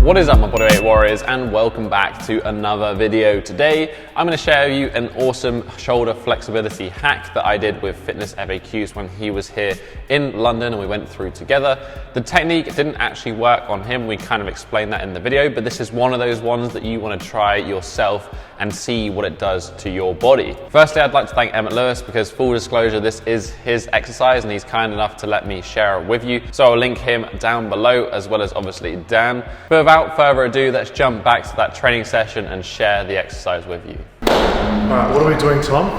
What is up, my bodyweight warriors, and welcome back to another video. Today I'm going to share with you an awesome shoulder flexibility hack that I did with FitnessFAQs when he was here in London and we went through together. The technique didn't actually work on him, we kind of explained that in the video, but this is one of those ones that you want to try yourself and see what it does to your body. Firstly, I'd like to thank Emmett Lewis because, full disclosure, this is his exercise and he's kind enough to let me share it with you. So I'll link him down below, as well as obviously Dan. But without further ado, let's jump back to that training session and share the exercise with you. Alright, what are we doing, Tom?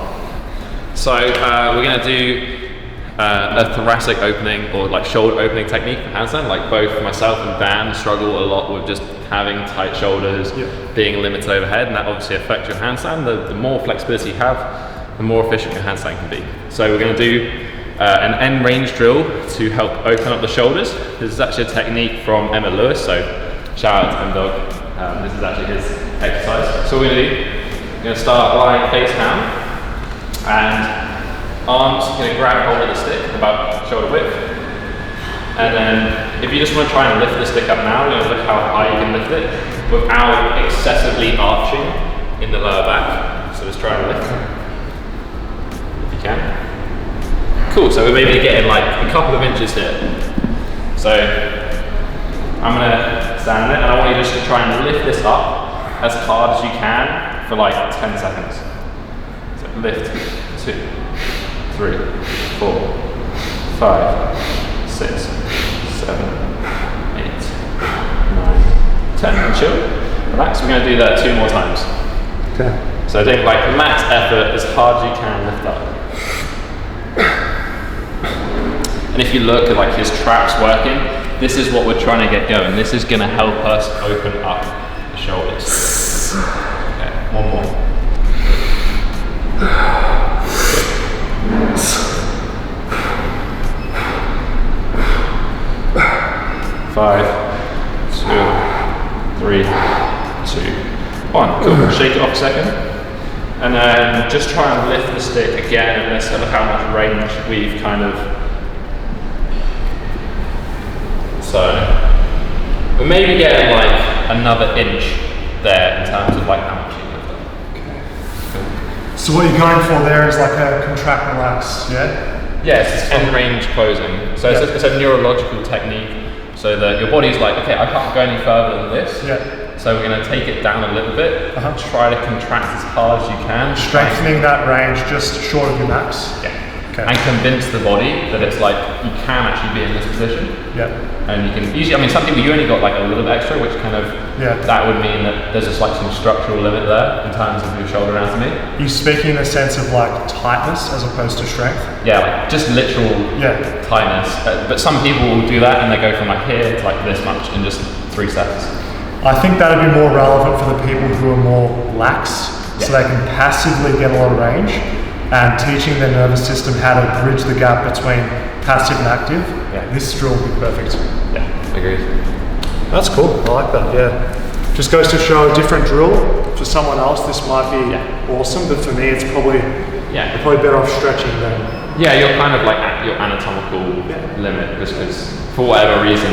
So we're going to do a thoracic opening, or like shoulder opening technique for handstand. Like both myself and Dan struggle a lot with just having tight shoulders, being limited overhead, and that obviously affects your handstand. The more flexibility you have, the more efficient your handstand can be. So we're going to do an end range drill to help open up the shoulders. This is actually a technique from Emmett Lewis, so shout out to M-Dog. This is actually his exercise. So what we're going to do, we're going to start lying face down, and arms, you're going to grab hold of the stick about shoulder width. And then if you just want to try and lift the stick up now, you're going to look how high you can lift it without excessively arching in the lower back. So just try and lift if you can. Cool, so we're maybe getting like a couple of inches here. So I'm going to stand there and I want you just to try and lift this up as hard as you can for like 10 seconds. So lift, 2, 3, 4, 5, 6, 7, 8, 9, 10. And chill. Relax. We're going to do that 2 more times. Okay. So take like max effort as hard as you can, lift up. And if you look at like his traps working, this is what we're trying to get going. This is going to help us open up the shoulders. Okay, 1 more. 5, 2, 3, 2, 1. Cool. Shake it off a second. And then just try and lift the stick again, and let's look how much range we've kind of. So we're maybe getting like another inch there in terms of like how much you lift up. Okay. So what you're going for there is like a contract relax, yeah? Yes, it's end range closing. So it's a neurological technique. So that your body's like, okay, I can't go any further than this. Yeah. So we're going to take it down a little bit. Try to contract as hard as you can. Strengthening that range just short of your max. Yeah. Okay. And convince the body that it's like you can actually be in this position. Yeah. And you can usually, I mean, some people you only got like a little bit extra, which kind of that would mean that there's just like some structural limit there in terms of your shoulder anatomy. You're speaking in a sense of like tightness as opposed to strength. Yeah, like just literal tightness. But some people will do that and they go from like here to like this much in just 3 sets. I think that would be more relevant for the people who are more lax, so they can passively get a lot of range, and teaching their nervous system how to bridge the gap between passive and active. This drill would be perfect. Yeah, agreed. That's cool. I like that. Yeah, just goes to show a different drill. For someone else, this might be awesome, but for me, it's probably you're probably better off stretching than. Yeah, you're kind of like at your anatomical limit, just because for whatever reason.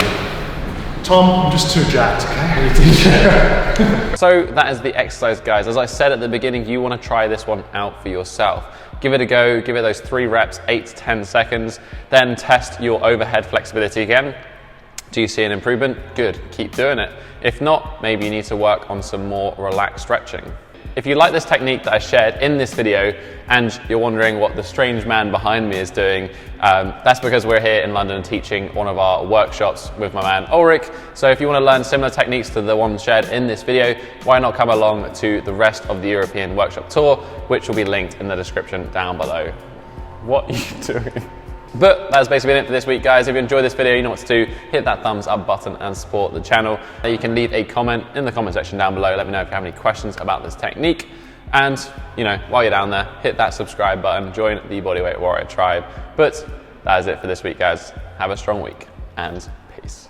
Tom, I'm just too jacked, okay? So that is the exercise, guys. As I said at the beginning, you want to try this one out for yourself. Give it a go, give it those 3 reps, 8 to 10 seconds, then test your overhead flexibility again. Do you see an improvement? Good, keep doing it. If not, maybe you need to work on some more relaxed stretching. If you like this technique that I shared in this video and you're wondering what the strange man behind me is doing, that's because we're here in London teaching one of our workshops with my man Merrick. So if you want to learn similar techniques to the ones shared in this video, why not come along to the rest of the European workshop tour, which will be linked in the description down below. What are you doing? But that's basically it for this week, guys. If you enjoyed this video, you know what to do. Hit that thumbs up button and support the channel. You can leave a comment in the comment section down below. Let me know if you have any questions about this technique. And, you know, while you're down there, hit that subscribe button, join the Bodyweight Warrior tribe. But that is it for this week, guys. Have a strong week and peace.